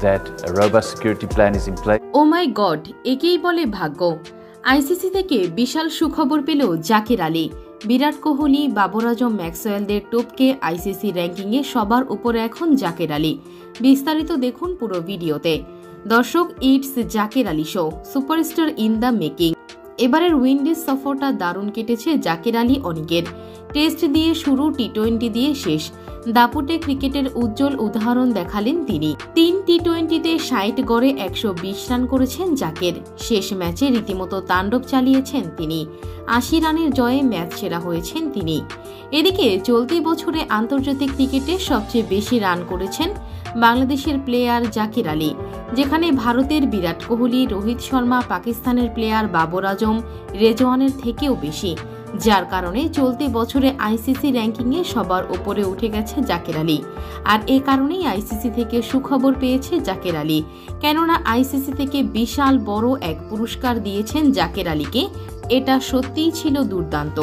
that a robust security plan is in place. Oh my God, একেই বলে ভাগ্য। ICC থেকে বিশাল সুখবর পেল জাকির আলী। বিরাট কোহলি, বাবর আজম, ম্যাক্সওয়েলদের টপকে আইসিসি র্যাঙ্কিংয়ে সবার উপরে এখন জাকির আলী। বিস্তারিত দেখুন পুরো ভিডিওতে। দর্শক, it's Zakir Ali show, superstar in the making. এবারের উইন্ডিজ সফরটা দারুণ কেটেছে জাকির আলী অনিকের। টেস্ট দিয়ে শুরু, টি-20 দিয়ে শেষ। দাপুটে ক্রিকেটের উজ্জ্বল উদাহরণ দেখালেন তিনি। 3 টি-20তে 60 গড়ে 120 রান করেছেন জাকির। শেষ ম্যাচে রীতিমতো তাণ্ডব চালিয়েছেন তিনি। 80 রানের জয়ে ম্যাচ সেরা হয়েছেন তিনি। এদিকে চলতি বছরে আন্তর্জাতিক ক্রিকেটে সবচেয়ে বেশি রান করেছেন বাংলাদেশের প্লেয়ার জাকির আলী, যেখানে ভারতের বিরাট কোহলি, রোহিত শর্মা, পাকিস্তানের প্লেয়ার বাবর আজম, রেজওয়ানের থেকেও বেশি, যার কারণে চলতি বছরে আইসিসি র্যাঙ্কিংয়ে সবার উপরে উঠে গেছে জাকির আলী। আর এ কারণেই আইসিসি থেকে সুখবর পেয়েছে জাকির আলী, কেননা আইসিসি থেকে বিশাল বড় এক পুরস্কার দিয়েছেন জাকির আলীকে। এটা সত্যিই ছিল দুর্দান্ত।